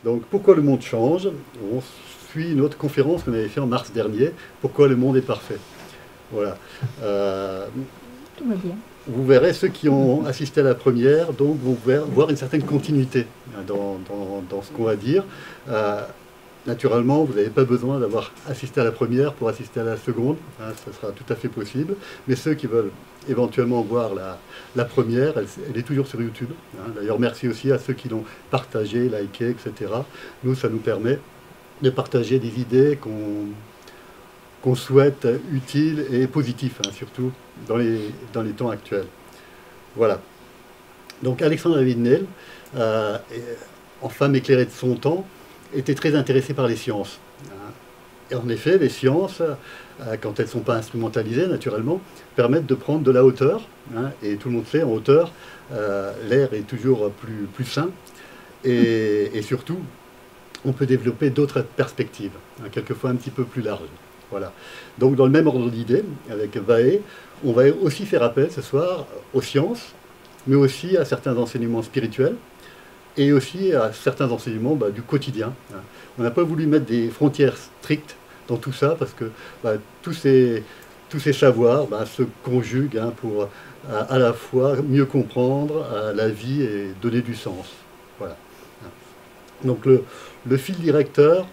Donc pourquoi le monde change? On suit une autre conférence qu'on avait fait en mars dernier, pourquoi le monde est parfait. Voilà. Tout va bien. Vous verrez, ceux qui ont assisté à la première donc, vont voir une certaine continuité dans ce qu'on va dire. Naturellement, vous n'avez pas besoin d'avoir assisté à la première pour assister à la seconde, hein, ça sera tout à fait possible. Mais ceux qui veulent éventuellement voir la première, elle est toujours sur YouTube. Hein. D'ailleurs, merci aussi à ceux qui l'ont partagé, liké, etc. Nous, ça nous permet de partager des idées qu'on souhaite utiles et positives, hein, surtout dans les temps actuels. Voilà. Donc Alexandre David-Néel, en femme éclairée de son temps, était très intéressé par les sciences. Et en effet, les sciences, quand elles ne sont pas instrumentalisées, naturellement, permettent de prendre de la hauteur. Hein, et tout le monde sait, en hauteur, l'air est toujours plus sain. Et surtout, on peut développer d'autres perspectives, hein, quelquefois un petit peu plus larges. Voilà. Donc dans le même ordre d'idées, avec Vaé, on va aussi faire appel ce soir aux sciences, mais aussi à certains enseignements spirituels, et aussi à certains enseignements du quotidien. On n'a pas voulu mettre des frontières strictes dans tout ça, parce que tous ces savoirs se conjuguent pour à la fois mieux comprendre la vie et donner du sens. Voilà. Donc le fil directeur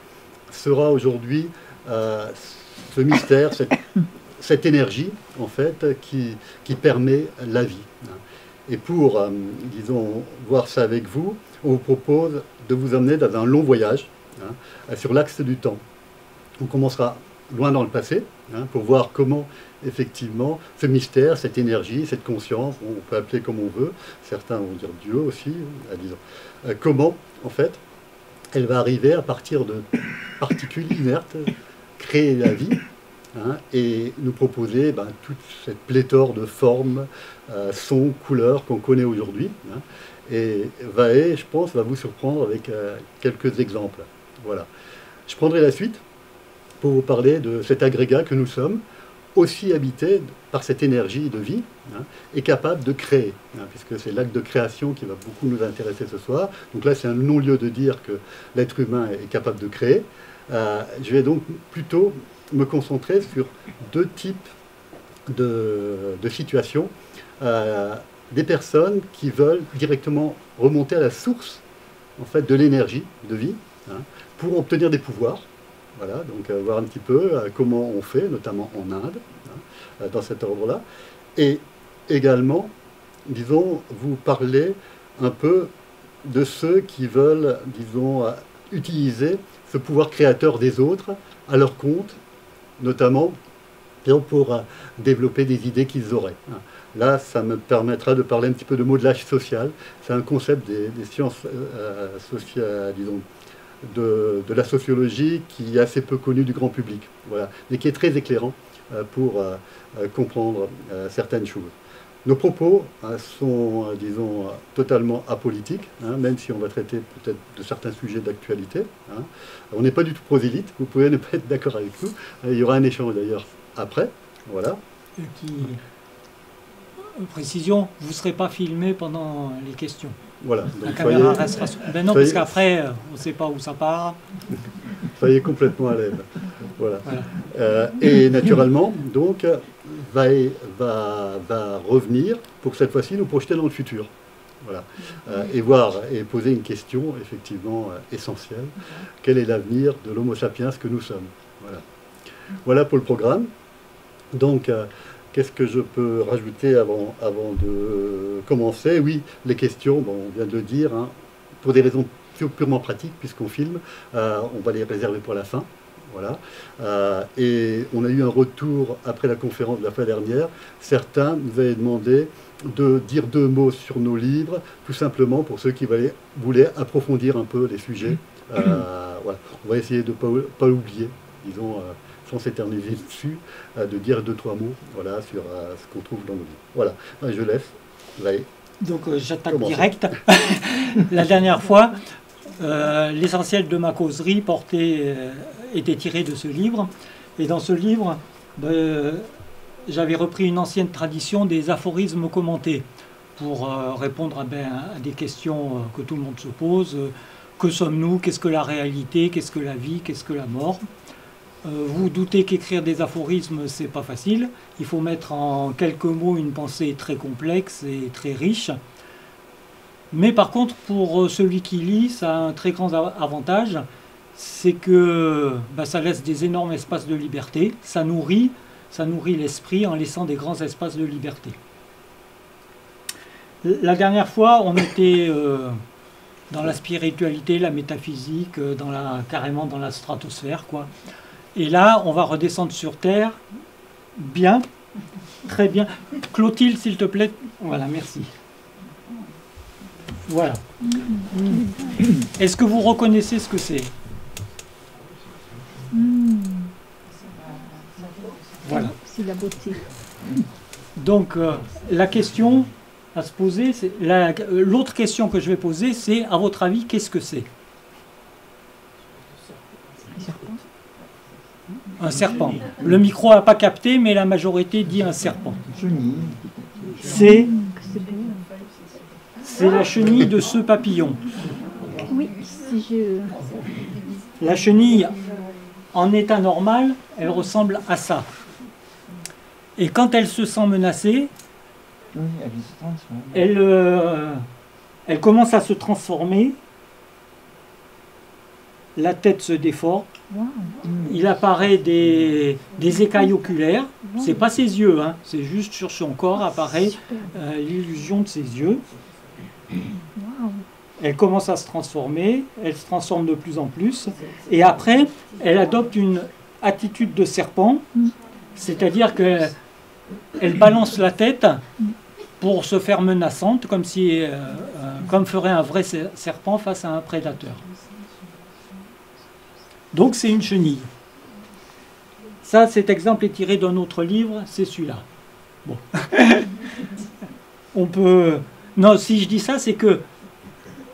sera aujourd'hui ce mystère, cette énergie, en fait, qui permet la vie. Et pour, disons, voir ça avec vous, on vous propose de vous emmener dans un long voyage sur l'axe du temps. On commencera loin dans le passé, pour voir comment, effectivement, ce mystère, cette énergie, cette conscience, on peut appeler comme on veut, certains vont dire Dieu aussi, disons, comment, en fait, elle va arriver à partir de particules inertes, créer la vie, et nous proposer toute cette pléthore de formes, sons, couleurs qu'on connaît aujourd'hui. Et Vaé, je pense, va vous surprendre avec quelques exemples. Voilà. Je prendrai la suite pour vous parler de cet agrégat que nous sommes, aussi habité par cette énergie de vie, et capable de créer, puisque c'est l'acte de création qui va beaucoup nous intéresser ce soir. Donc là, c'est un non-lieu de dire que l'être humain est capable de créer. Je vais donc plutôt me concentrer sur deux types de situations. Des personnes qui veulent directement remonter à la source, en fait, de l'énergie de vie, pour obtenir des pouvoirs. Voilà, donc voir un petit peu comment on fait, notamment en Inde, dans cet ordre-là. Et également, disons, vous parler un peu de ceux qui veulent, disons, utiliser ce pouvoir créateur des autres à leur compte, notamment pour développer des idées qu'ils auraient. Là, ça me permettra de parler un petit peu de modelage social. C'est un concept des sciences sociales, disons, de la sociologie qui est assez peu connu du grand public, voilà, mais qui est très éclairant pour comprendre certaines choses. Nos propos sont, disons, totalement apolitiques, même si on va traiter peut-être de certains sujets d'actualité. On n'est pas du tout prosélyte, vous pouvez ne pas être d'accord avec nous. Il y aura un échange d'ailleurs après. Voilà. Précision, vous ne serez pas filmé pendant les questions. Voilà. La caméra restera sur... Ben non, parce qu'après, on ne sait pas où ça part. Soyez complètement à l'aise. Voilà. Et naturellement, donc, va revenir pour cette fois-ci nous projeter dans le futur. Voilà. Et voir et poser une question effectivement essentielle. Quel est l'avenir de l'Homo sapiens que nous sommes? Voilà. Voilà pour le programme. Donc, qu'est-ce que je peux rajouter avant de commencer? Oui, les questions, on vient de le dire, pour des raisons purement pratiques, puisqu'on filme, on va les réserver pour la fin. Voilà. Et on a eu un retour après la conférence de la fois dernière. Certains nous avaient demandé de dire 2 mots sur nos livres, tout simplement pour ceux qui voulaient approfondir un peu les sujets. Voilà. On va essayer de ne pas oublier, disons, sans s'éterniser dessus, de dire 2-3 mots, voilà, sur ce qu'on trouve dans nos livres. Voilà, je laisse. Donc j'attaque direct. La dernière fois, l'essentiel de ma causerie était tiré de ce livre. Et dans ce livre, j'avais repris une ancienne tradition des aphorismes commentés pour répondre à des questions que tout le monde se pose. que sommes-nous, qu'est-ce que la réalité, qu'est-ce que la vie, qu'est-ce que la mort. Vous doutez qu'écrire des aphorismes, c'est pas facile. Il faut mettre en quelques mots une pensée très complexe et très riche. Mais par contre, pour celui qui lit, ça a un très grand avantage, c'est que ça laisse des énormes espaces de liberté. Ça nourrit l'esprit en laissant des grands espaces de liberté. La dernière fois, on était dans la spiritualité, la métaphysique, carrément dans la stratosphère, quoi. Et là, on va redescendre sur Terre. Bien, très bien. Clotilde, s'il te plaît. Voilà, merci. Voilà. Est-ce que vous reconnaissez ce que c'est? Voilà. C'est la beauté. Donc, la question à se poser, l'autre question que je vais poser, c'est, à votre avis, qu'est-ce que c'est? Un serpent. Le micro n'a pas capté, mais la majorité dit un serpent. C'est la chenille de ce papillon. Oui, si je... La chenille, en état normal, elle ressemble à ça. Et quand elle se sent menacée, elle commence à se transformer. La tête se déforme. Wow. Il apparaît des écailles oculaires. Wow. C'est pas ses yeux, hein. C'est juste sur son corps apparaît l'illusion de ses yeux. Wow. Elle commence à se transformer. Elle se transforme de plus en plus. Et après, elle adopte une attitude de serpent, c'est-à-dire qu'elle balance la tête pour se faire menaçante, comme ferait un vrai serpent face à un prédateur. Donc c'est une chenille. Ça, cet exemple est tiré d'un autre livre, c'est celui-là. Bon. On peut... Non, si je dis ça, c'est que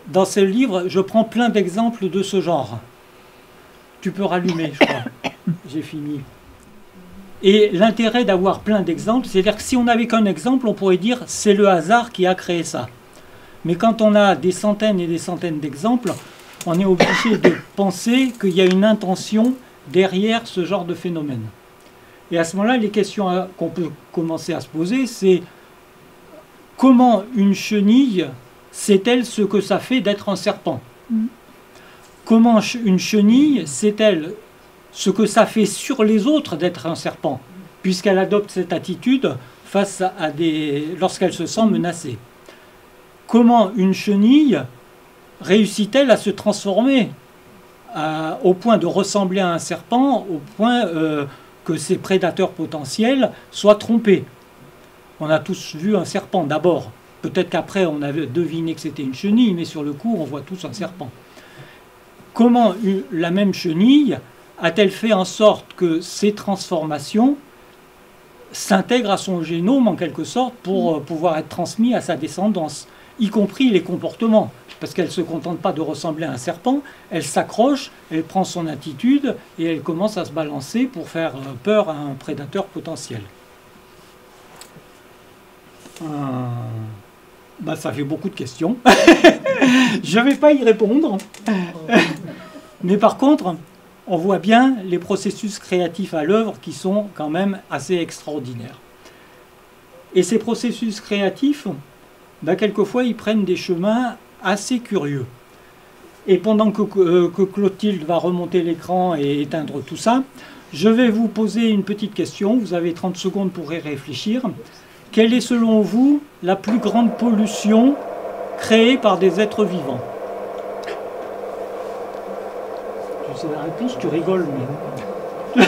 dans ce livre, je prends plein d'exemples de ce genre. Tu peux rallumer, je crois. J'ai fini. Et l'intérêt d'avoir plein d'exemples, c'est-à-dire que si on n'avait qu'un exemple, on pourrait dire c'est le hasard qui a créé ça. Mais quand on a des centaines et des centaines d'exemples, on est obligé de penser qu'il y a une intention derrière ce genre de phénomène. Et à ce moment-là, les questions qu'on peut commencer à se poser, c'est comment une chenille sait-elle ce que ça fait d'être un serpent? Comment une chenille sait-elle ce que ça fait sur les autres d'être un serpent, puisqu'elle adopte cette attitude face à lorsqu'elle se sent menacée? Comment une chenille réussit-elle à se transformer au point de ressembler à un serpent, au point que ses prédateurs potentiels soient trompés? On a tous vu un serpent d'abord. Peut-être qu'après on avait deviné que c'était une chenille, mais sur le coup on voit tous un serpent. Comment la même chenille a-t-elle fait en sorte que ces transformations s'intègrent à son génome en quelque sorte pour pouvoir être transmis à sa descendance, y compris les comportements? Parce qu'elle ne se contente pas de ressembler à un serpent, elle s'accroche, elle prend son attitude et elle commence à se balancer pour faire peur à un prédateur potentiel. Ça fait beaucoup de questions. Je ne vais pas y répondre. Mais par contre, on voit bien les processus créatifs à l'œuvre qui sont quand même assez extraordinaires. Et ces processus créatifs, quelquefois, ils prennent des chemins assez curieux. Et pendant que Clotilde va remonter l'écran et éteindre tout ça, je vais vous poser une petite question. Vous avez 30 secondes pour y réfléchir. Quelle est selon vous la plus grande pollution créée par des êtres vivants? Tu sais la réponse, tu rigoles, mais...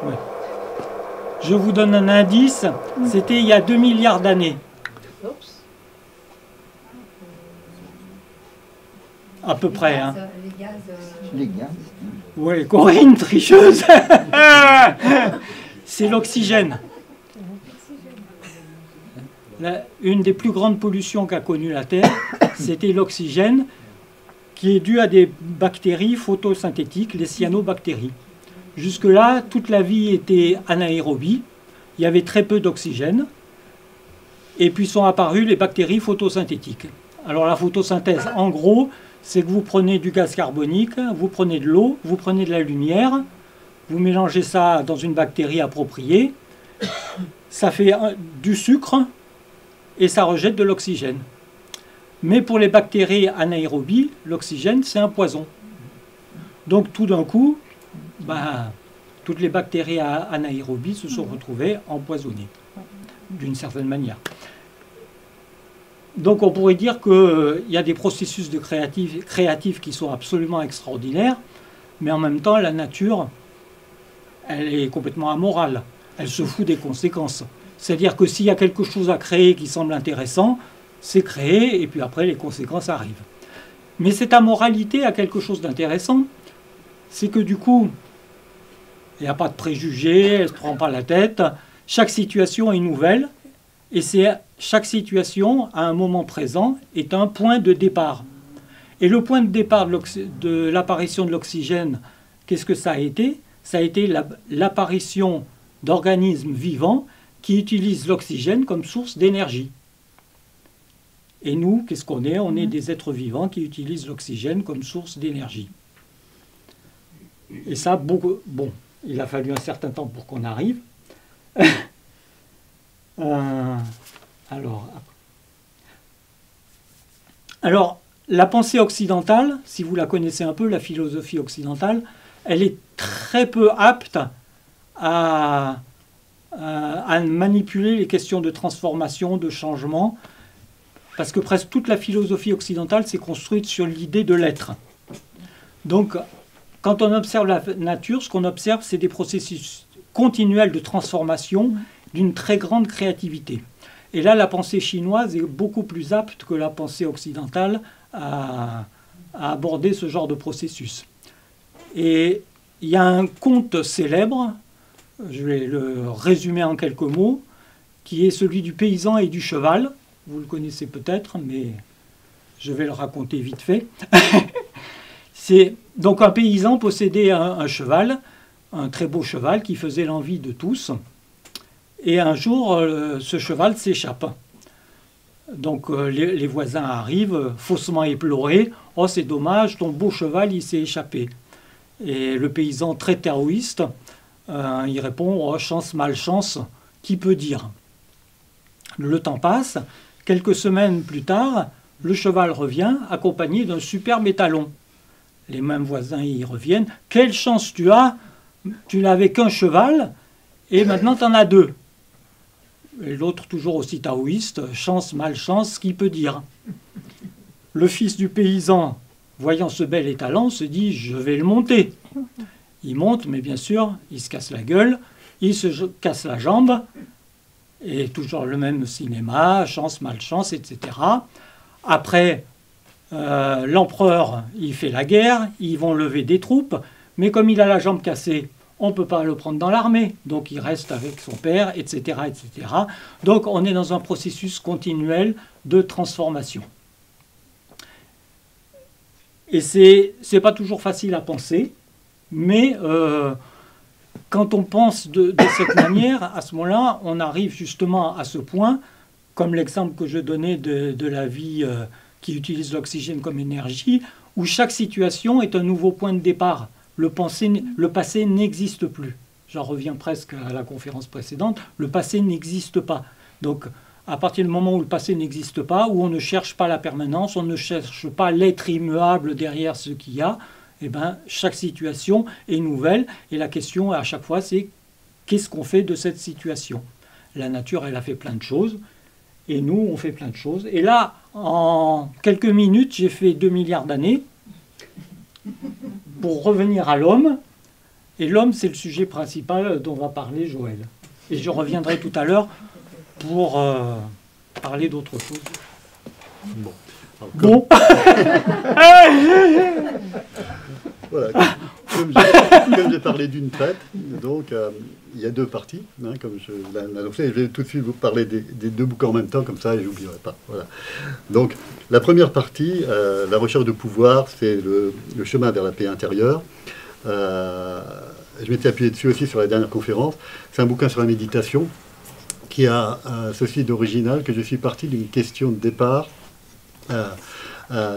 Ouais. Je vous donne un indice, c'était il y a 2 milliards d'années. À peu près, hein. Les gaz. Oui, Corinne, tricheuse. C'est l'oxygène. Une des plus grandes pollutions qu'a connue la Terre, c'était l'oxygène, qui est dû à des bactéries photosynthétiques, les cyanobactéries. Jusque-là, toute la vie était anaérobie. il y avait très peu d'oxygène. Et puis sont apparues les bactéries photosynthétiques. Alors la photosynthèse, en gros, c'est que vous prenez du gaz carbonique, vous prenez de l'eau, vous prenez de la lumière, vous mélangez ça dans une bactérie appropriée, ça fait du sucre et ça rejette de l'oxygène. Mais pour les bactéries anaérobies, l'oxygène, c'est un poison. Donc tout d'un coup, toutes les bactéries anaérobies se sont retrouvées empoisonnées, d'une certaine manière. Donc on pourrait dire qu'il y a des processus de créatifs qui sont absolument extraordinaires, mais en même temps, la nature, elle est complètement amorale. Elle se fout des conséquences. C'est-à-dire que s'il y a quelque chose à créer qui semble intéressant, c'est créé, et puis après, les conséquences arrivent. Mais cette amoralité a quelque chose d'intéressant, c'est que du coup, il n'y a pas de préjugés, elle ne se prend pas la tête, chaque situation est nouvelle, et chaque situation, à un moment présent, est un point de départ. Et le point de départ de l'apparition de l'oxygène, qu'est-ce que ça a été? Ça a été l'apparition d'organismes vivants qui utilisent l'oxygène comme source d'énergie. Et nous, qu'est-ce qu'on est? On est des êtres vivants qui utilisent l'oxygène comme source d'énergie. Et ça, bon, il a fallu un certain temps pour qu'on arrive. Alors, la pensée occidentale, si vous la connaissez un peu, la philosophie occidentale, elle est très peu apte à manipuler les questions de transformation, de changement, parce que presque toute la philosophie occidentale s'est construite sur l'idée de l'être. Donc, quand on observe la nature, ce qu'on observe, c'est des processus continuels de transformation d'une très grande créativité. Et là, la pensée chinoise est beaucoup plus apte que la pensée occidentale à aborder ce genre de processus. Et il y a un conte célèbre, je vais le résumer en quelques mots, qui est celui du paysan et du cheval. Vous le connaissez peut-être, mais je vais le raconter vite fait. C'est donc un paysan possédait un cheval, un très beau cheval qui faisait l'envie de tous. Et un jour, ce cheval s'échappe. Donc les voisins arrivent, faussement éplorés. « Oh, c'est dommage, ton beau cheval, il s'est échappé. » Et le paysan, très taoïste, il répond « Oh, chance, malchance, qui peut dire ?» Le temps passe. Quelques semaines plus tard, le cheval revient, accompagné d'un superbe étalon. Les mêmes voisins y reviennent. « Quelle chance tu as! Tu n'avais qu'un cheval, et maintenant tu en as deux. » Et l'autre, toujours aussi taoïste, « Chance, malchance, qui peut dire ?» Le fils du paysan, voyant ce bel étalon, se dit « Je vais le monter. » Il monte, mais bien sûr, il se casse la gueule, il se casse la jambe, et toujours le même cinéma, chance, malchance, etc. Après, l'empereur, il fait la guerre, ils vont lever des troupes, mais comme il a la jambe cassée, on ne peut pas le prendre dans l'armée, donc il reste avec son père, etc., etc. Donc on est dans un processus continuel de transformation. Et c'est pas toujours facile à penser, mais quand on pense de cette manière, à ce moment-là, on arrive justement à ce point, comme l'exemple que je donnais de la vie qui utilise l'oxygène comme énergie, où chaque situation est un nouveau point de départ. Le passé n'existe plus. J'en reviens presque à la conférence précédente. Le passé n'existe pas. Donc, à partir du moment où le passé n'existe pas, où on ne cherche pas la permanence, on ne cherche pas l'être immuable derrière ce qu'il y a, eh ben, chaque situation est nouvelle. Et la question, à chaque fois, c'est qu'est-ce qu'on fait de cette situation? La nature, elle a fait plein de choses. Et nous, on fait plein de choses. Et là, en quelques minutes, j'ai fait 2 milliards d'années pour revenir à l'homme. Et l'homme, c'est le sujet principal dont va parler Joël. Et je reviendrai tout à l'heure pour parler d'autre chose. Bon. Bon. Voilà. Comme j'ai parlé d'une traite, donc il y a 2 parties, hein, comme je l'ai annoncé. Je vais tout de suite vous parler des 2 bouquins en même temps, comme ça, et je n'oublierai pas. Voilà. Donc, la première partie, la recherche de pouvoir, c'est le chemin vers la paix intérieure. Je m'étais appuyé dessus aussi sur la dernière conférence. C'est un bouquin sur la méditation. qui a ceci d'original, que je suis parti d'une question de départ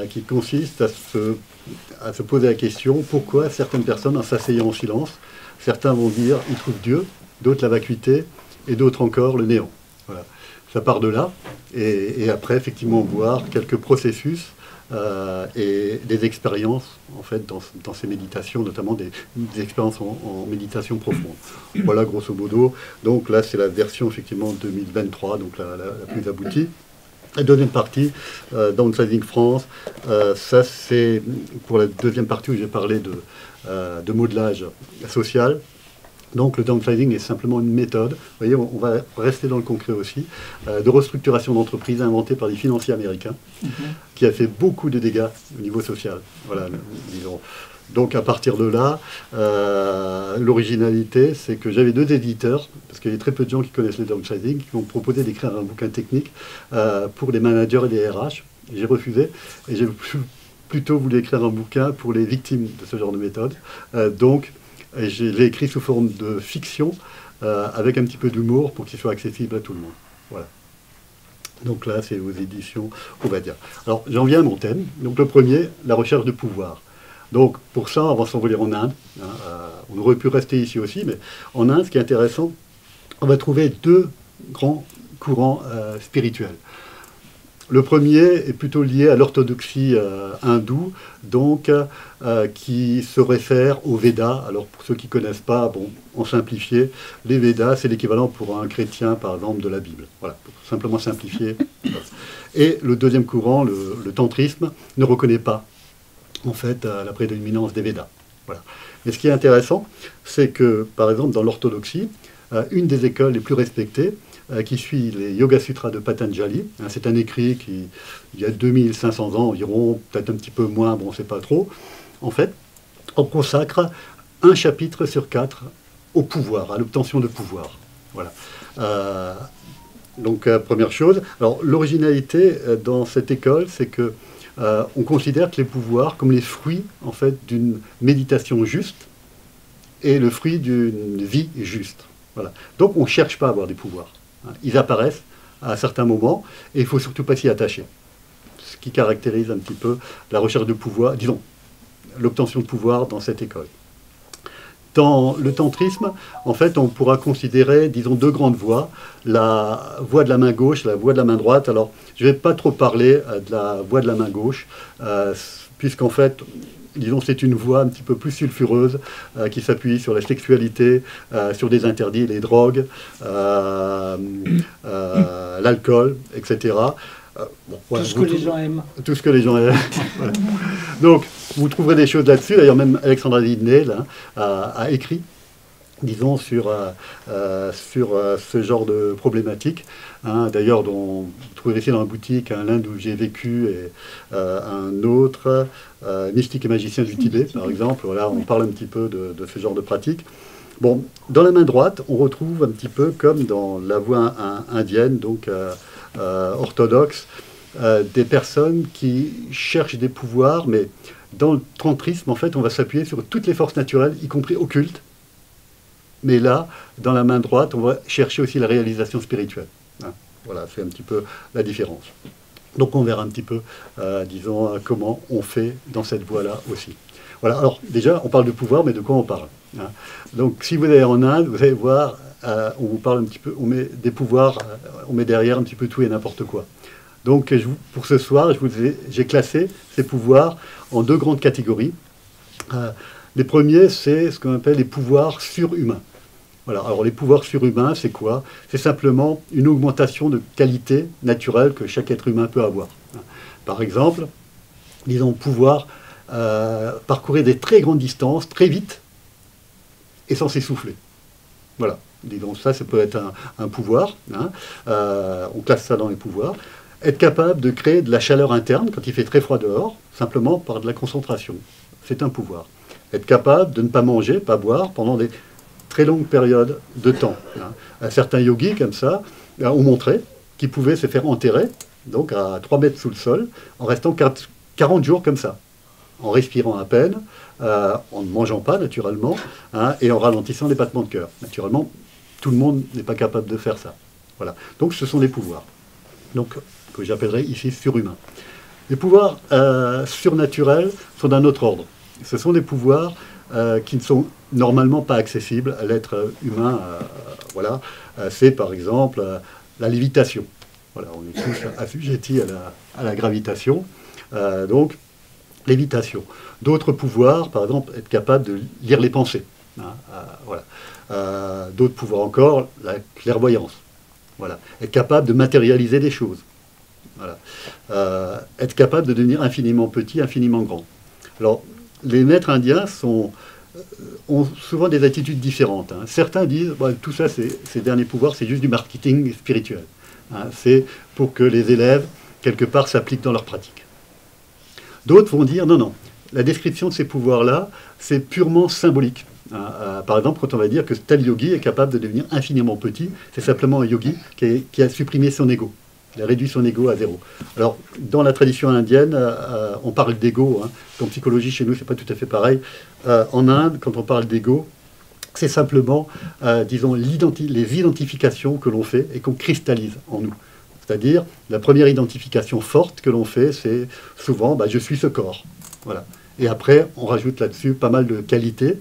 qui consiste à se poser la question pourquoi certaines personnes, en s'asseyant en silence, certains vont dire ils trouvent Dieu, d'autres la vacuité, et d'autres encore le néant. Voilà. Ça part de là, et après, effectivement, voir quelques processus et des expériences, en fait, dans ces méditations, notamment des expériences en méditation profonde. Voilà, grosso modo. Donc là, c'est la version, effectivement, 2023, donc la plus aboutie. La deuxième partie, Downsizing France, ça c'est pour la deuxième partie où j'ai parlé de modelage social. Donc le downsizing est simplement une méthode, vous voyez, on va rester dans le concret aussi, de restructuration d'entreprise inventée par des financiers américains, qui a fait beaucoup de dégâts au niveau social. Voilà, disons. Donc à partir de là, l'originalité, c'est que j'avais 2 éditeurs, parce qu'il y a très peu de gens qui connaissent le downsizing, qui m'ont proposé d'écrire un bouquin technique pour les managers et les RH. J'ai refusé, et j'ai plutôt voulu écrire un bouquin pour les victimes de ce genre de méthode. Donc, je l'ai écrit sous forme de fiction, avec un petit peu d'humour, pour qu'il soit accessible à tout le monde. Voilà. Donc là, c'est aux éditions, on va dire. Alors, j'en viens à mon thème. Donc le premier, la recherche de pouvoir. Donc, pour ça, on va s'envoler en Inde. On aurait pu rester ici aussi, mais en Inde, ce qui est intéressant, on va trouver 2 grands courants spirituels. Le premier est plutôt lié à l'orthodoxie hindoue, donc qui se réfère aux Védas. Alors, pour ceux qui ne connaissent pas, bon, en simplifié, les Védas, c'est l'équivalent pour un chrétien, par exemple, de la Bible. Voilà, pour simplement simplifier. Et le deuxième courant, le tantrisme, ne reconnaît pas en fait, la prédominance des Védas. Voilà. Et ce qui est intéressant, c'est que, par exemple, dans l'orthodoxie, une des écoles les plus respectées, qui suit les Yoga Sutras de Patanjali, hein, c'est un écrit qui, il y a 2500 ans environ, peut-être un petit peu moins, bon, on ne sait pas trop, en fait, on consacre un chapitre sur 4 au pouvoir, à l'obtention de pouvoir. Voilà. Donc, première chose. Alors, l'originalité dans cette école, c'est que on considère que les pouvoirs comme les fruits en fait, d'une méditation juste et le fruit d'une vie juste. Voilà. Donc on ne cherche pas à avoir des pouvoirs. Ils apparaissent à certains moments et il ne faut surtout pas s'y attacher. Ce qui caractérise un petit peu la recherche de pouvoir, disons, l'obtention de pouvoir dans cette école. Dans le tantrisme, en fait, on pourra considérer, disons, 2 grandes voies. La voie de la main gauche et la voie de la main droite. Alors, je ne vais pas trop parler de la voie de la main gauche, puisqu'en fait, disons, c'est une voie un petit peu plus sulfureuse, qui s'appuie sur la sexualité, sur des interdits, les drogues, l'alcool, etc. Bon, voilà, tout ce que les gens aiment. Tout ce que les gens aiment. Voilà. Donc, vous trouverez des choses là-dessus. D'ailleurs, même Alexandra Lidney a écrit, disons, sur ce genre de problématique. Hein. D'ailleurs, vous trouverez ici dans la boutique l'Inde où j'ai vécu et un autre, Mystique et magicien du Tibet, par exemple. Voilà, on parle un petit peu de ce genre de pratique. Bon, dans la main droite, on retrouve un petit peu comme dans la voie indienne, donc orthodoxe, des personnes qui cherchent des pouvoirs, mais dans le tantrisme, en fait, on va s'appuyer sur toutes les forces naturelles, y compris occultes. Mais là, dans la main droite, on va chercher aussi la réalisation spirituelle. Hein. Voilà, c'est un petit peu la différence. Donc on verra un petit peu, disons, comment on fait dans cette voie-là aussi. Voilà, alors déjà, on parle de pouvoir, mais de quoi on parle, hein. Donc si vous allez en Inde, vous allez voir, on vous parle un petit peu, on met des pouvoirs, on met derrière un petit peu tout et n'importe quoi. Donc pour ce soir, j'ai classé ces pouvoirs en 2 grandes catégories. Les premiers, c'est ce qu'on appelle les pouvoirs surhumains. Voilà. Alors les pouvoirs surhumains, c'est quoi? C'est simplement une augmentation de qualité naturelle que chaque être humain peut avoir. Par exemple, disons pouvoir parcourir des très grandes distances, très vite, et sans s'essouffler. Voilà. Disons, ça peut être un pouvoir. Hein. On classe ça dans les pouvoirs. Être capable de créer de la chaleur interne quand il fait très froid dehors, simplement par de la concentration. C'est un pouvoir. Être capable de ne pas manger, pas boire pendant des très longues périodes de temps. Hein. Certains yogis, comme ça, ont montré qu'ils pouvaient se faire enterrer, donc à 3 mètres sous le sol, en restant 40 jours comme ça, en respirant à peine, en ne mangeant pas, naturellement, hein, et en ralentissant les battements de cœur. Naturellement, tout le monde n'est pas capable de faire ça. Voilà. Donc ce sont des pouvoirs, donc, que j'appellerais ici surhumains. Les pouvoirs surnaturels sont d'un autre ordre. Ce sont des pouvoirs qui ne sont normalement pas accessibles à l'être humain. Voilà. C'est par exemple la lévitation. Voilà, on est tous assujettis à la gravitation. Donc, lévitation. D'autres pouvoirs, par exemple, être capable de lire les pensées. Hein, voilà. D'autres pouvoirs encore, la clairvoyance. Voilà. Être capable de matérialiser des choses. Voilà. Être capable de devenir infiniment petit, infiniment grand. Alors, les maîtres indiens ont souvent des attitudes différentes. Hein. Certains disent bah, tout ça, ces derniers pouvoirs, c'est juste du marketing spirituel. Hein. C'est pour que les élèves, quelque part, s'appliquent dans leur pratique. D'autres vont dire non, non, la description de ces pouvoirs-là, c'est purement symbolique. Hein. Par exemple, quand on va dire que tel yogi est capable de devenir infiniment petit, c'est simplement un yogi qui a supprimé son ego. Il a réduit son ego à zéro. Alors, dans la tradition indienne, on parle d'ego. Hein. En psychologie, chez nous, c'est pas tout à fait pareil. En Inde, quand on parle d'ego, c'est simplement, disons, les identifications que l'on fait et qu'on cristallise en nous. C'est-à-dire, la première identification forte que l'on fait, c'est souvent, bah, je suis ce corps. Voilà. Et après, on rajoute là-dessus pas mal de qualités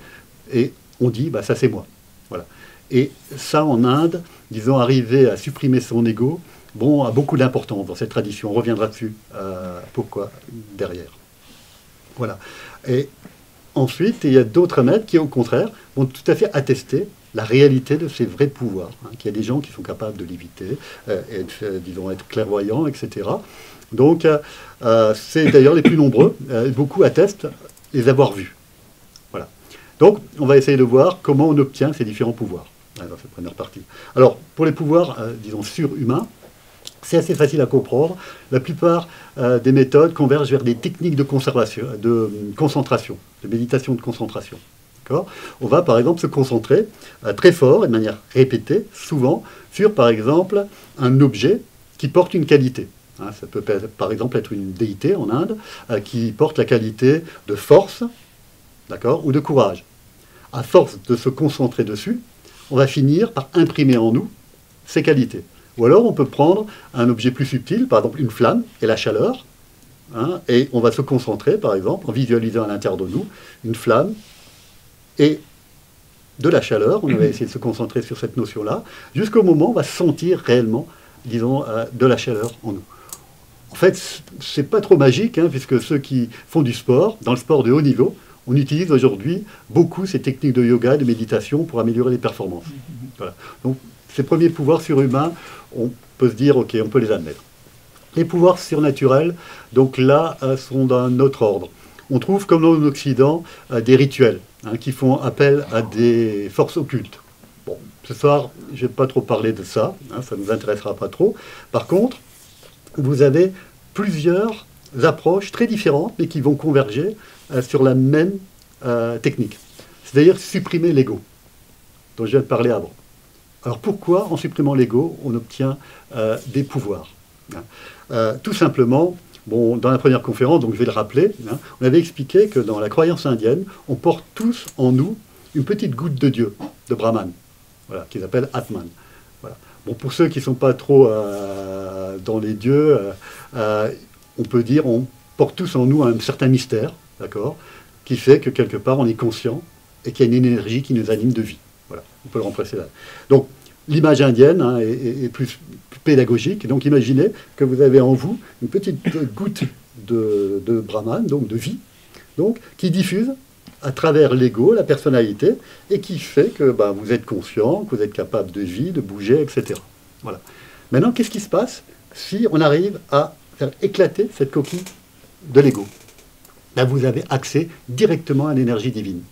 et on dit, bah, ça c'est moi. Voilà. Et ça, en Inde, disons, arriver à supprimer son ego, bon, a beaucoup d'importance dans cette tradition. On reviendra dessus. Pourquoi derrière. Voilà. Et ensuite, il y a d'autres maîtres qui, au contraire, vont tout à fait attester la réalité de ces vrais pouvoirs. Hein, qu'il y a des gens qui sont capables de léviter, disons, être clairvoyants, etc. Donc, c'est d'ailleurs les plus nombreux. Beaucoup attestent les avoir vus. Voilà. Donc, on va essayer de voir comment on obtient ces différents pouvoirs dans cette première partie. Alors, pour les pouvoirs, disons, surhumains, c'est assez facile à comprendre. La plupart des méthodes convergent vers des techniques de concentration, de méditation de concentration. On va par exemple se concentrer très fort et de manière répétée, souvent, sur par exemple un objet qui porte une qualité. Hein, ça peut par exemple être une déité en Inde qui porte la qualité de force, ou de courage. À force de se concentrer dessus, on va finir par imprimer en nous ces qualités. Ou alors on peut prendre un objet plus subtil, par exemple une flamme et la chaleur, hein, et on va se concentrer, par exemple, en visualisant à l'intérieur de nous une flamme et de la chaleur. On va essayer de se concentrer sur cette notion-là, jusqu'au moment où on va sentir réellement, disons, de la chaleur en nous. En fait, c'est pas trop magique, hein, puisque ceux qui font du sport, dans le sport de haut niveau, on utilise aujourd'hui beaucoup ces techniques de yoga, de méditation pour améliorer les performances. Voilà. Donc, ces premiers pouvoirs surhumains, on peut se dire, ok, on peut les admettre. Les pouvoirs surnaturels, donc là, sont d'un autre ordre. On trouve, comme en Occident, des rituels hein, qui font appel à des forces occultes. Bon, ce soir, je ne vais pas trop parler de ça, hein, ça ne nous intéressera pas trop. Par contre, vous avez plusieurs approches très différentes, mais qui vont converger sur la même technique. C'est-à-dire supprimer l'ego, dont je viens de parler avant. Alors pourquoi, en supprimant l'ego, on obtient des pouvoirs hein. Tout simplement, bon, dans la première conférence, donc je vais le rappeler, hein, on avait expliqué que dans la croyance indienne, on porte tous en nous une petite goutte de Dieu, de Brahman, voilà, qu'ils appellent Atman. Voilà. Bon, pour ceux qui ne sont pas trop dans les dieux, on peut dire on porte tous en nous un certain mystère, d'accord, qui fait que quelque part on est conscient et qu'il y a une énergie qui nous anime de vie. Voilà, on peut le remplacer là. Donc, l'image indienne hein, est plus pédagogique. Donc, imaginez que vous avez en vous une petite goutte de Brahman, donc de vie, donc, qui diffuse à travers l'ego, la personnalité, et qui fait que ben, vous êtes conscient, que vous êtes capable de vie, de bouger, etc. Voilà. Maintenant, qu'est-ce qui se passe si on arrive à faire éclater cette coquille de l'ego? Là, vous avez accès directement à l'énergie divine,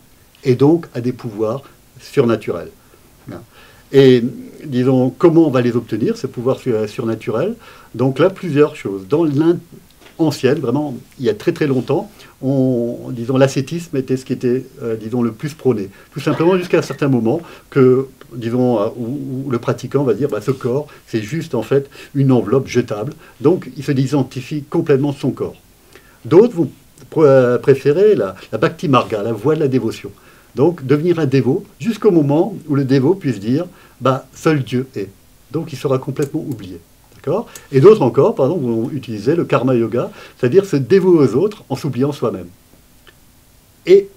et donc à des pouvoirs surnaturels. Et disons, comment on va les obtenir, ces pouvoirs surnaturels? Donc là, plusieurs choses. Dans l'Inde ancienne, vraiment, il y a très très longtemps, disons, l'ascétisme était ce qui était, disons, le plus prôné. Tout simplement jusqu'à un certain moment que, disons, où le pratiquant va dire, bah, ce corps, c'est juste en fait une enveloppe jetable. Donc, il se désidentifie complètement de son corps. D'autres vont préférer la bhakti marga, la voie de la dévotion. Donc, devenir un dévot, jusqu'au moment où le dévot puisse dire, bah, seul Dieu est. donc il sera complètement oublié. D'accord ? Et d'autres encore, par exemple, vont utiliser le karma yoga, c'est-à-dire se dévouer aux autres en s'oubliant soi-même. Et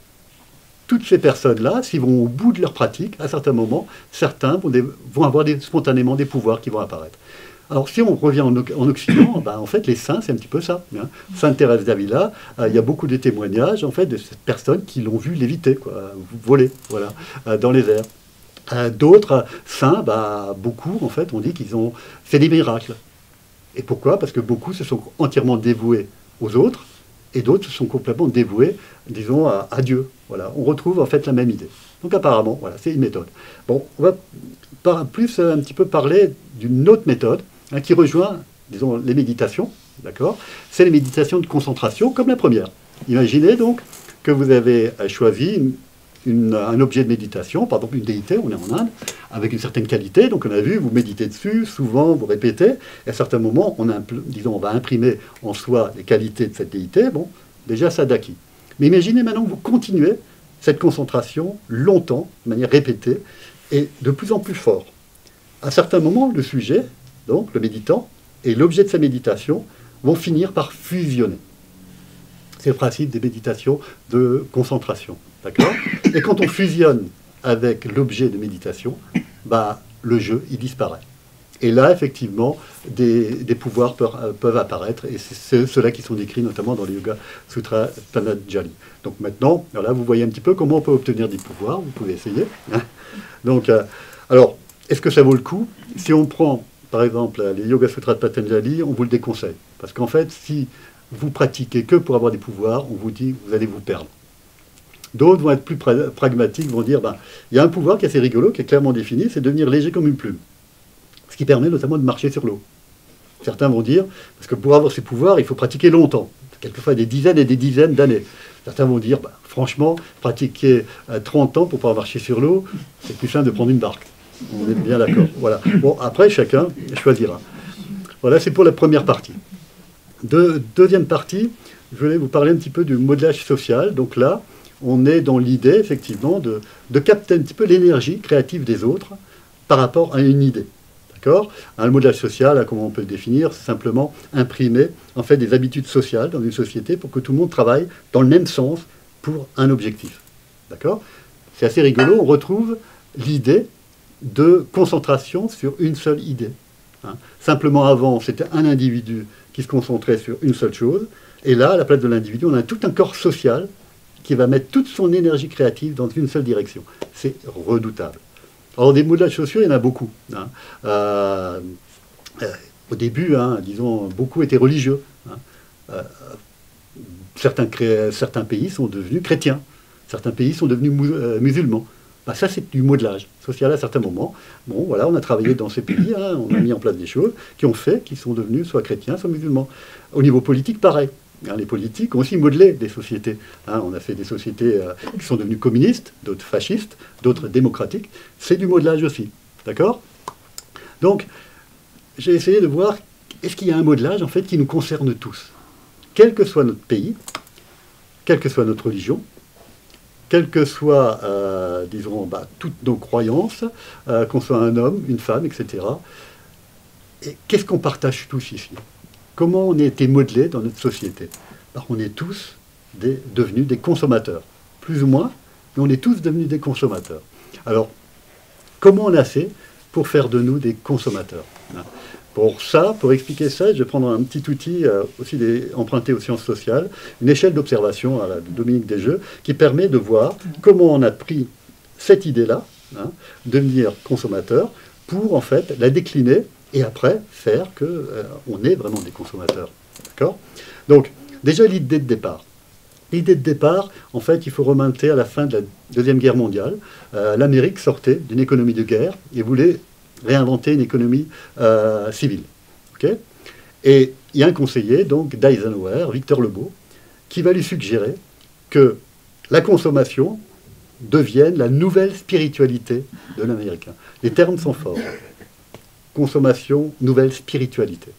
toutes ces personnes-là, s'ils vont au bout de leur pratique, à certains moments, certains vont avoir spontanément des pouvoirs qui vont apparaître. Alors, si on revient en Occident, en fait, les saints, c'est un petit peu ça. Hein. Sainte Thérèse d'Avila, il y a beaucoup de témoignages, en fait, de ces personnes qui l'ont vu léviter, quoi, voler, voilà, dans les airs. D'autres saints, beaucoup, en fait, on dit qu'ils ont fait des miracles. Et pourquoi ? Parce que beaucoup se sont entièrement dévoués aux autres, et d'autres se sont complètement dévoués, disons, à Dieu. Voilà, on retrouve en fait la même idée. Donc apparemment, voilà, c'est une méthode. Bon, on va un petit peu parler d'une autre méthode, hein, qui rejoint, disons, les méditations, d'accord ? C'est les méditations de concentration, comme la première. Imaginez donc que vous avez choisi un objet de méditation, par exemple une déité, on est en Inde, avec une certaine qualité, donc on a vu, vous méditez dessus, souvent vous répétez, et à certains moments, on va imprimer en soi les qualités de cette déité, bon, déjà ça d'acquis. Mais imaginez maintenant que vous continuez cette concentration longtemps, de manière répétée, et de plus en plus fort. À certains moments, le sujet, donc le méditant, et l'objet de sa méditation vont finir par fusionner. C'est le principe des méditations de concentration. D'accord ? Et quand on fusionne avec l'objet de méditation, le jeu, il disparaît. Et là, effectivement, des pouvoirs peuvent apparaître, et c'est ceux-là qui sont décrits notamment dans le Yoga Sutra Patanjali. Donc maintenant, voilà, vous voyez un petit peu comment on peut obtenir des pouvoirs, vous pouvez essayer. Hein. Donc, alors, est-ce que ça vaut le coup ? Si on prend, par exemple, les Yoga Sutras de Patanjali, on vous le déconseille. Parce qu'en fait, si vous pratiquez que pour avoir des pouvoirs, on vous dit, vous allez vous perdre. D'autres vont être plus pragmatiques, vont dire, il y a un pouvoir qui est assez rigolo, qui est clairement défini, c'est devenir léger comme une plume. Ce qui permet notamment de marcher sur l'eau. Certains vont dire, parce que pour avoir ces pouvoirs, il faut pratiquer longtemps, quelquefois des dizaines et des dizaines d'années. Certains vont dire, franchement, pratiquer 30 ans pour pouvoir marcher sur l'eau, c'est plus simple de prendre une barque. On est bien d'accord. Voilà. Bon, après, chacun choisira. Voilà, c'est pour la première partie. Deuxième partie, je voulais vous parler un petit peu du modelage social. Donc là, on est dans l'idée, effectivement, de capter un petit peu l'énergie créative des autres par rapport à une idée. D'accord ? Le modelage social, comment on peut le définir ? C'est simplement imprimer en fait, des habitudes sociales dans une société pour que tout le monde travaille dans le même sens pour un objectif. D'accord ? C'est assez rigolo, on retrouve l'idée de concentration sur une seule idée. Hein. Simplement avant, c'était un individu qui se concentrait sur une seule chose, et là, à la place de l'individu, on a tout un corps social qui va mettre toute son énergie créative dans une seule direction. C'est redoutable. Alors, des modèles sociaux, il y en a beaucoup. Hein. Au début, disons, beaucoup étaient religieux. Hein. Certains pays sont devenus chrétiens. Certains pays sont devenus musulmans. Ça, c'est du modelage social à certains moments. Bon, voilà, on a travaillé dans ces pays, on a mis en place des choses qui ont fait qu'ils sont devenus soit chrétiens, soit musulmans. Au niveau politique, pareil. Les politiques ont aussi modelé des sociétés. On a fait des sociétés qui sont devenues communistes, d'autres fascistes, d'autres démocratiques. C'est du modelage aussi. D'accord ? Donc, j'ai essayé de voir, est-ce qu'il y a un modelage, en fait, qui nous concerne tous ? Quel que soit notre pays, quelle que soit notre religion, quelles que soient, disons, toutes nos croyances, qu'on soit un homme, une femme, etc. Et qu'est-ce qu'on partage tous ici ? Comment on a été modelé dans notre société ? On est tous devenus des consommateurs. Plus ou moins, mais on est tous devenus des consommateurs. Alors, comment on a fait pour faire de nous des consommateurs ? Pour ça, pour expliquer ça, je vais prendre un petit outil emprunté aux sciences sociales, une échelle d'observation de Dominique Desjeux, qui permet de voir comment on a pris cette idée-là, devenir consommateur, pour en fait la décliner et après faire qu'on est vraiment des consommateurs. D'accord ? Donc, déjà l'idée de départ. L'idée de départ, en fait, il faut remonter à la fin de la Deuxième Guerre mondiale. L'Amérique sortait d'une économie de guerre et voulait réinventer une économie civile. Okay ? Et il y a un conseiller, donc d'Eisenhower, Victor Lebeau, qui va lui suggérer que la consommation devienne la nouvelle spiritualité de l'Américain. Les termes sont forts. Consommation, nouvelle spiritualité.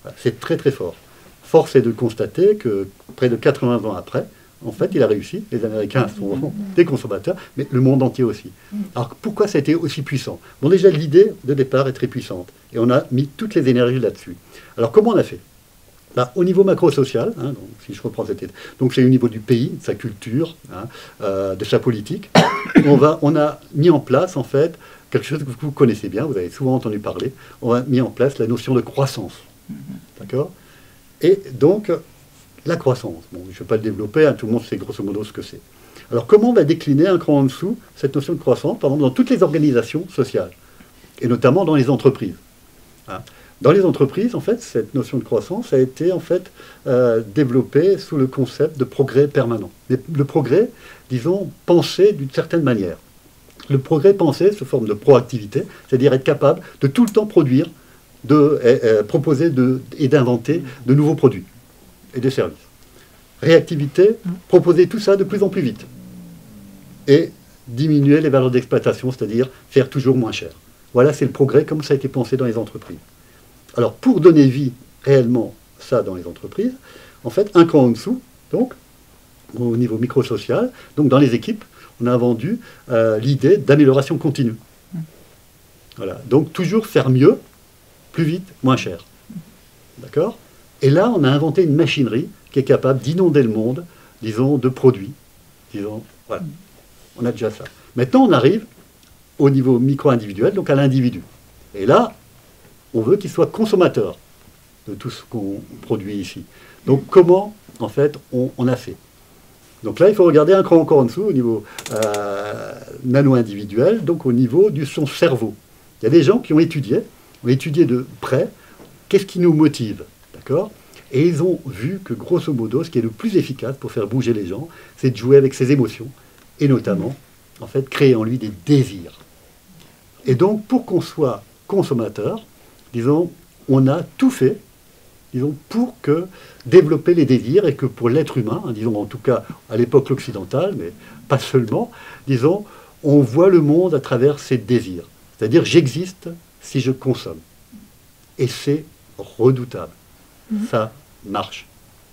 Voilà, c'est très très fort. Force est de constater que près de 80 ans après, en fait, il a réussi. Les Américains sont des consommateurs, mais le monde entier aussi. Alors, pourquoi ça a été aussi puissant? Bon, déjà, l'idée de départ est très puissante. Et on a mis toutes les énergies là-dessus. Alors, comment on a fait? Bah, au niveau macro-social, hein, donc, si je reprends cette idée, donc c'est au niveau du pays, de sa culture, hein, de sa politique, on a mis en place, en fait, quelque chose que vous connaissez bien, vous avez souvent entendu parler, on a mis en place la notion de croissance. D'accord? Et donc, la croissance. Bon, je ne vais pas le développer, hein, tout le monde sait grosso modo ce que c'est. Alors, comment on va décliner un cran en dessous cette notion de croissance, par exemple, dans toutes les organisations sociales, et notamment dans les entreprises, hein. Dans les entreprises, en fait, cette notion de croissance a été, en fait, développée sous le concept de progrès permanent. Mais le progrès, disons, pensé d'une certaine manière. Le progrès pensé sous forme de proactivité, c'est-à-dire être capable de tout le temps produire, de proposer et d'inventer de nouveaux produits et des services. Réactivité, proposer tout ça de plus en plus vite. Et diminuer les valeurs d'exploitation, c'est-à-dire faire toujours moins cher. Voilà, c'est le progrès comme ça a été pensé dans les entreprises. Alors, pour donner vie réellement ça dans les entreprises, en fait, un cran en dessous, donc, au niveau micro-social, donc dans les équipes, on a vendu l'idée d'amélioration continue. Voilà, donc toujours faire mieux, plus vite, moins cher. D'accord? Et là, on a inventé une machinerie qui est capable d'inonder le monde, disons, de produits. Disons, voilà, on a déjà ça. Maintenant, on arrive au niveau micro-individuel, donc à l'individu. Et là, on veut qu'il soit consommateur de tout ce qu'on produit ici. Donc comment, en fait, on a fait? Donc là, il faut regarder un cran encore en dessous, au niveau nano-individuel, donc au niveau de son cerveau. Il y a des gens qui ont étudié de près, qu'est-ce qui nous motive, d'accord? Et ils ont vu que, grosso modo, ce qui est le plus efficace pour faire bouger les gens, c'est de jouer avec ses émotions, et notamment, en fait, créer en lui des désirs. Et donc, pour qu'on soit consommateur, disons, on a tout fait, disons, pour développer les désirs et que pour l'être humain, hein, disons, en tout cas à l'époque occidentale, mais pas seulement, disons, on voit le monde à travers ses désirs. C'est-à-dire, j'existe si je consomme. Et c'est redoutable. Ça marche.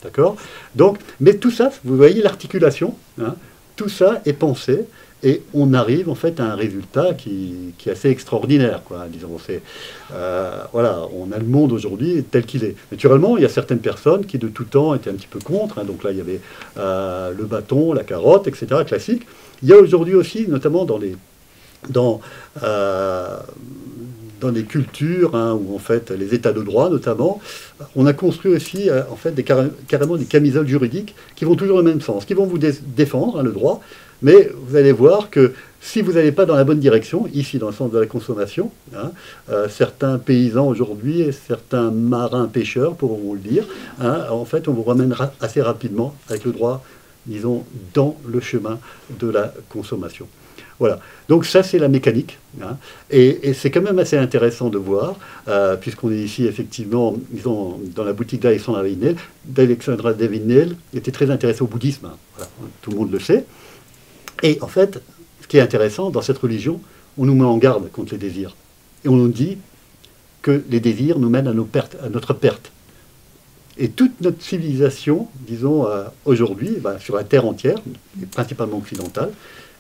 D'accord? Donc, mais tout ça, vous voyez l'articulation, hein, tout ça est pensé. Et on arrive en fait à un résultat qui est assez extraordinaire, quoi. Disons, voilà, on a le monde aujourd'hui tel qu'il est. Naturellement, il y a certaines personnes qui de tout temps étaient un petit peu contre. Hein, donc là, il y avait le bâton, la carotte, etc. Classique. Il y a aujourd'hui aussi, notamment dans les cultures, hein, où en fait les états de droit notamment, on a construit aussi en fait carrément des camisoles juridiques qui vont toujours dans le même sens, qui vont vous défendre, hein, le droit. Mais vous allez voir que si vous n'allez pas dans la bonne direction, ici dans le sens de la consommation, hein, certains paysans aujourd'hui et certains marins pêcheurs pourront vous le dire, hein, en fait on vous ramène assez rapidement avec le droit, disons, dans le chemin de la consommation. Voilà, donc ça c'est la mécanique, hein, et c'est quand même assez intéressant de voir, puisqu'on est ici effectivement, disons, dans la boutique d'Alexandra Devinel, était très intéressé au bouddhisme, hein, voilà, tout le monde le sait. Et en fait, ce qui est intéressant, dans cette religion, on nous met en garde contre les désirs. Et on nous dit que les désirs nous mènent à notre perte. Et toute notre civilisation, disons, aujourd'hui, sur la Terre entière, et principalement occidentale,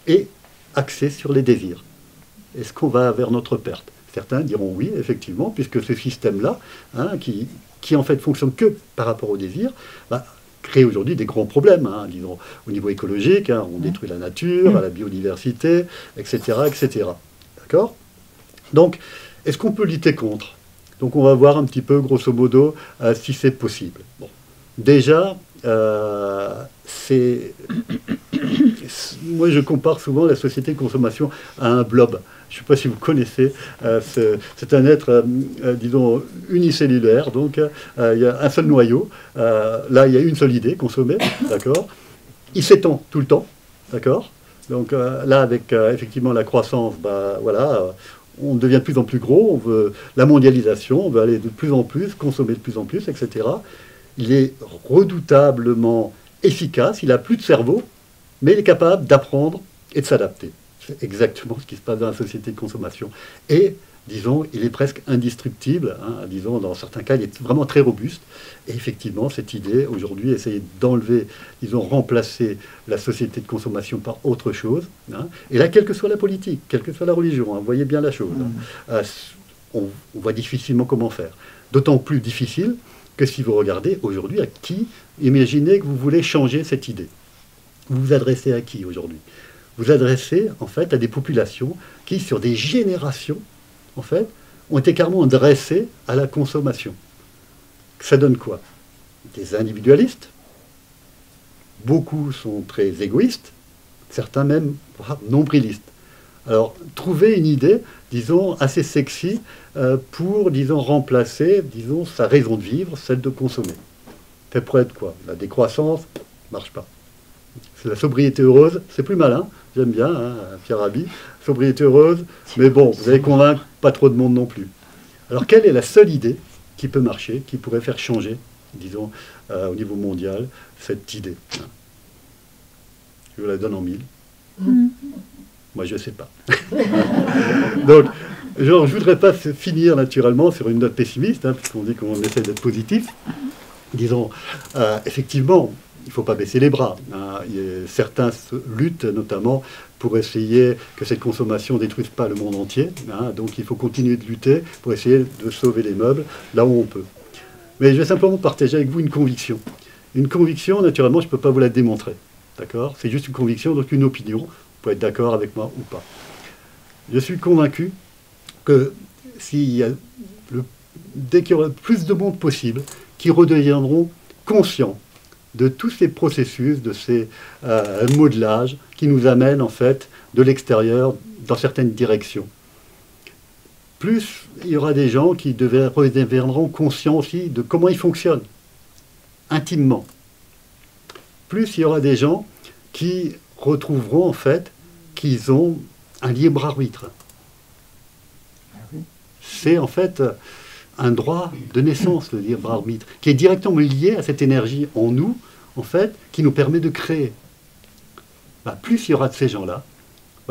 est axée sur les désirs. Est-ce qu'on va vers notre perte? Certains diront oui, effectivement, puisque ce système-là, hein, qui en fait fonctionne que par rapport aux désirs, crée aujourd'hui des grands problèmes, hein, disons, au niveau écologique, hein, on détruit la nature, la biodiversité, etc., etc. D'accord? Donc, est-ce qu'on peut lutter contre? Donc, on va voir un petit peu, grosso modo, si c'est possible. Bon. Déjà, moi, je compare souvent la société de consommation à un blob. Je ne sais pas si vous connaissez, c'est un être, disons, unicellulaire, donc il y a un seul noyau, là il y a une seule idée, consommer, d'accord? Il s'étend tout le temps, d'accord? Donc là, avec effectivement la croissance, voilà, on devient de plus en plus gros, on veut la mondialisation, on veut aller de plus en plus, consommer de plus en plus, etc. Il est redoutablement efficace, il n'a plus de cerveau, mais il est capable d'apprendre et de s'adapter. C'est exactement ce qui se passe dans la société de consommation. Et disons, il est presque indestructible. Hein, disons, dans certains cas, il est vraiment très robuste. Et effectivement, cette idée, aujourd'hui, essayer d'enlever, disons, remplacer la société de consommation par autre chose. Hein, et là, quelle que soit la politique, quelle que soit la religion, hein, vous voyez bien la chose. Hein, on voit difficilement comment faire. D'autant plus difficile que si vous regardez aujourd'hui à qui, imaginez que vous voulez changer cette idée. Vous vous adressez à qui aujourd'hui? Vous adressez en fait à des populations qui, sur des générations, en fait, ont été carrément dressées à la consommation. Ça donne quoi? Des individualistes. Beaucoup sont très égoïstes, certains même nombrilistes. Alors, trouver une idée, disons, assez sexy pour, disons, remplacer, disons, sa raison de vivre, celle de consommer. Ça pourrait être quoi? La décroissance, marche pas. C'est la sobriété heureuse, c'est plus malin, j'aime bien, hein, Pierre Rabhi, sobriété heureuse, mais bon, vous allez convaincre pas trop de monde non plus. Alors, quelle est la seule idée qui peut marcher, qui pourrait faire changer, disons, au niveau mondial, cette idée? Je vous la donne en mille. Moi, je ne sais pas. Donc, je ne voudrais pas finir naturellement sur une note pessimiste, hein, puisqu'on dit qu'on essaie d'être positif. Disons, effectivement, il ne faut pas baisser les bras. Hein. Certains luttent notamment pour essayer que cette consommation ne détruise pas le monde entier. Hein. Donc, il faut continuer de lutter pour essayer de sauver les meubles là où on peut. Mais je vais simplement partager avec vous une conviction. Une conviction, naturellement, je ne peux pas vous la démontrer. D'accord? C'est juste une conviction, donc une opinion. Vous pouvez être d'accord avec moi ou pas. Je suis convaincu que dès qu'il y aura le plus de monde possible qui redeviendront conscients de tous ces processus, de ces modelages qui nous amènent en fait de l'extérieur dans certaines directions. Plus il y aura des gens qui deviendront conscients aussi de comment ils fonctionnent, intimement. Plus il y aura des gens qui retrouveront en fait qu'ils ont un libre arbitre. C'est en fait un droit de naissance, le libre arbitre, qui est directement lié à cette énergie en nous, en fait, qui nous permet de créer. Plus il y aura de ces gens-là,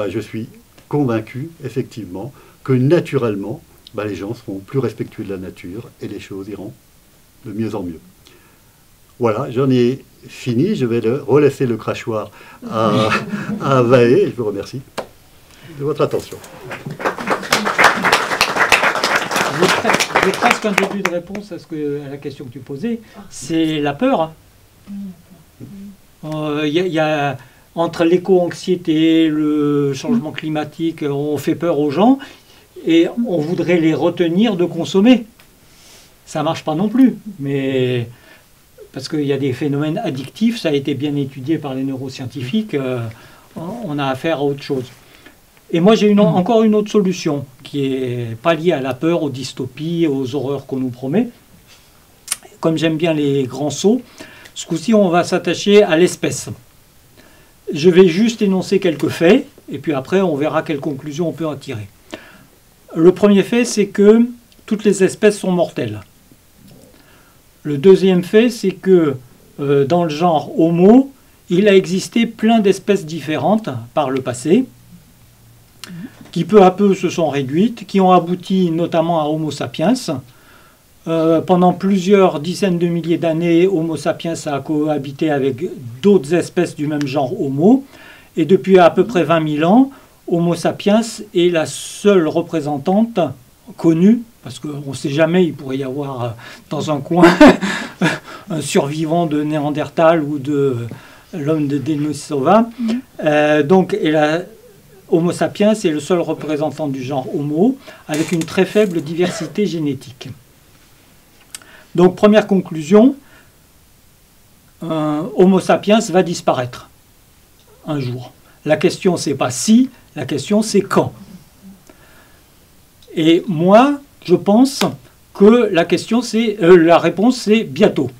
je suis convaincu, effectivement, que naturellement, les gens seront plus respectueux de la nature et les choses iront de mieux en mieux. Voilà, j'en ai fini. Je vais relaisser le crachoir à Vaé. Je vous remercie de votre attention. J'ai presque un début de réponse à la question que tu posais. C'est la peur. Y a, entre l'éco-anxiété, le changement climatique, on fait peur aux gens et on voudrait les retenir de consommer. Ça ne marche pas non plus, mais parce qu'il y a des phénomènes addictifs, ça a été bien étudié par les neuroscientifiques, on a affaire à autre chose. Et moi, j'ai encore une autre solution qui n'est pas liée à la peur, aux dystopies, aux horreurs qu'on nous promet. Comme j'aime bien les grands sauts, ce coup-ci, on va s'attacher à l'espèce. Je vais juste énoncer quelques faits, et puis après, on verra quelles conclusions on peut en tirer. Le premier fait, c'est que toutes les espèces sont mortelles. Le deuxième fait, c'est que dans le genre Homo, il a existé plein d'espèces différentes par le passé, qui peu à peu se sont réduites, qui ont abouti notamment à Homo sapiens. Pendant plusieurs dizaines de milliers d'années, Homo sapiens a cohabité avec d'autres espèces du même genre Homo. Et depuis à peu près 20 000 ans, Homo sapiens est la seule représentante connue, parce qu'on ne sait jamais, il pourrait y avoir dans un coin un survivant de Néandertal ou de l'homme de Denisova. Donc, Homo sapiens est le seul représentant du genre Homo, avec une très faible diversité génétique. Donc, première conclusion, Homo sapiens va disparaître un jour. La question, c'est pas si, la question, c'est quand. Et moi, je pense que la réponse, c'est bientôt.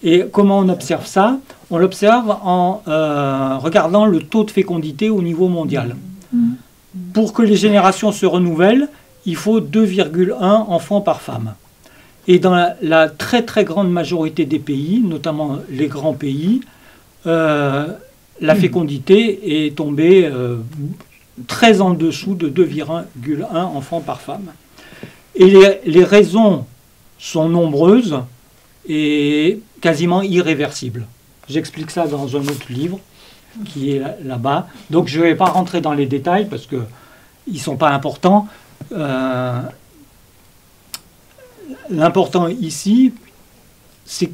Et comment on observe ça? On l'observe en regardant le taux de fécondité au niveau mondial. Pour que les générations se renouvellent, il faut 2,1 enfants par femme. Et dans la très très grande majorité des pays, notamment les grands pays, la fécondité est tombée très en dessous de 2,1 enfants par femme. Et les raisons sont nombreuses et quasiment irréversibles. J'explique ça dans un autre livre qui est là-bas. Donc je ne vais pas rentrer dans les détails parce qu'ils ne sont pas importants. L'important ici, c'est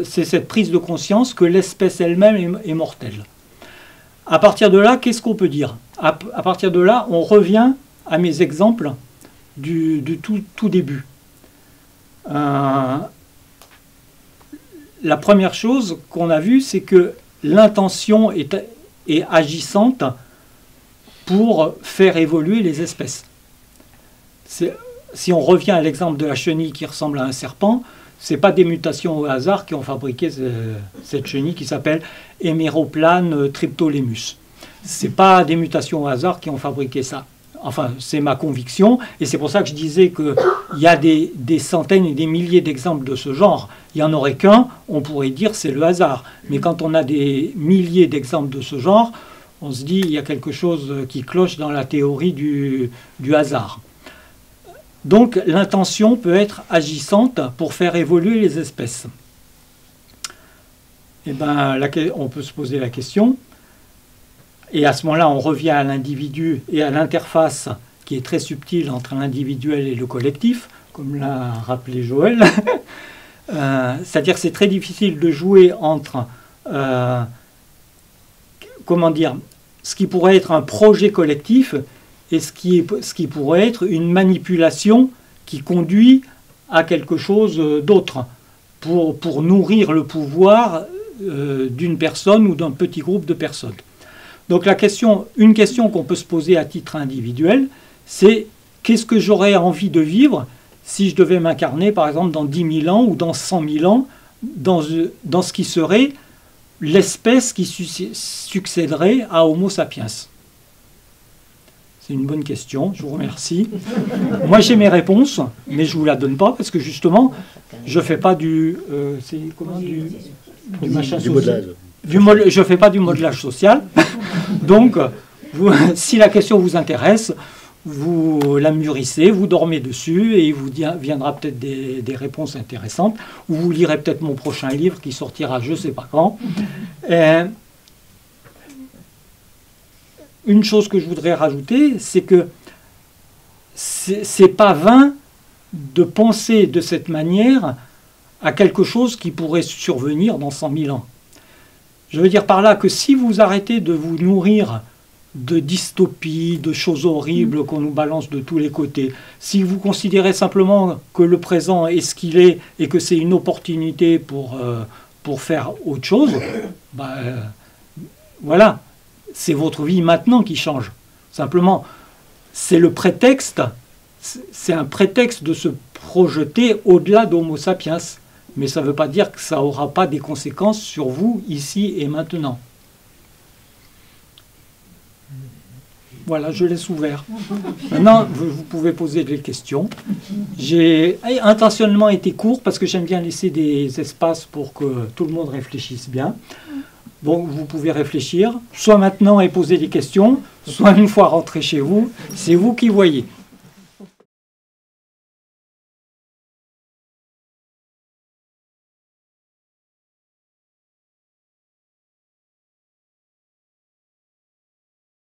cette prise de conscience que l'espèce elle-même est mortelle. À partir de là, qu'est-ce qu'on peut dire? À partir de là, on revient à mes exemples du tout début. La première chose qu'on a vue, c'est que l'intention est agissante pour faire évoluer les espèces. Si on revient à l'exemple de la chenille qui ressemble à un serpent, ce n'est pas des mutations au hasard qui ont fabriqué cette chenille qui s'appelle Héméroplane triptolémus. Ce n'est pas des mutations au hasard qui ont fabriqué ça. Enfin, c'est ma conviction, et c'est pour ça que je disais qu'il y a des centaines et des milliers d'exemples de ce genre. Il n'y en aurait qu'un, on pourrait dire c'est le hasard. Mais quand on a des milliers d'exemples de ce genre, on se dit il y a quelque chose qui cloche dans la théorie du hasard. Donc l'intention peut être agissante pour faire évoluer les espèces. Eh ben, on peut se poser la question, et à ce moment-là on revient à l'individu et à l'interface qui est très subtile entre l'individuel et le collectif, comme l'a rappelé Joël. C'est-à-dire que c'est très difficile de jouer entre comment dire, ce qui pourrait être un projet collectif et ce qui pourrait être une manipulation qui conduit à quelque chose d'autre pour nourrir le pouvoir d'une personne ou d'un petit groupe de personnes. Donc une question qu'on peut se poser à titre individuel, c'est qu'est-ce que j'aurais envie de vivre si je devais m'incarner, par exemple, dans 10 000 ans ou dans 100 000 ans, dans ce qui serait l'espèce qui succéderait à Homo sapiens? C'est une bonne question, je vous remercie. Moi j'ai mes réponses, mais je ne vous la donne pas parce que justement, je ne fais pas du machin social. Je fais pas du modelage social. Donc, si la question vous intéresse, vous la mûrissez, vous dormez dessus et il vous viendra peut-être des réponses intéressantes. Ou vous lirez peut-être mon prochain livre qui sortira je ne sais pas quand. Une chose que je voudrais rajouter, c'est que c'est pas vain de penser de cette manière à quelque chose qui pourrait survenir dans 100 000 ans. Je veux dire par là que si vous arrêtez de vous nourrir de dystopies, de choses horribles qu'on nous balance de tous les côtés, si vous considérez simplement que le présent est ce qu'il est et que c'est une opportunité pour faire autre chose, voilà, c'est votre vie maintenant qui change. Simplement, c'est le prétexte, c'est un prétexte de se projeter au-delà d'Homo sapiens. Mais ça ne veut pas dire que ça n'aura pas des conséquences sur vous, ici et maintenant. Voilà, je laisse ouvert. Maintenant, vous pouvez poser des questions. J'ai intentionnellement été court parce que j'aime bien laisser des espaces pour que tout le monde réfléchisse bien. Donc, vous pouvez réfléchir, soit maintenant et poser des questions, soit une fois rentré chez vous. C'est vous qui voyez.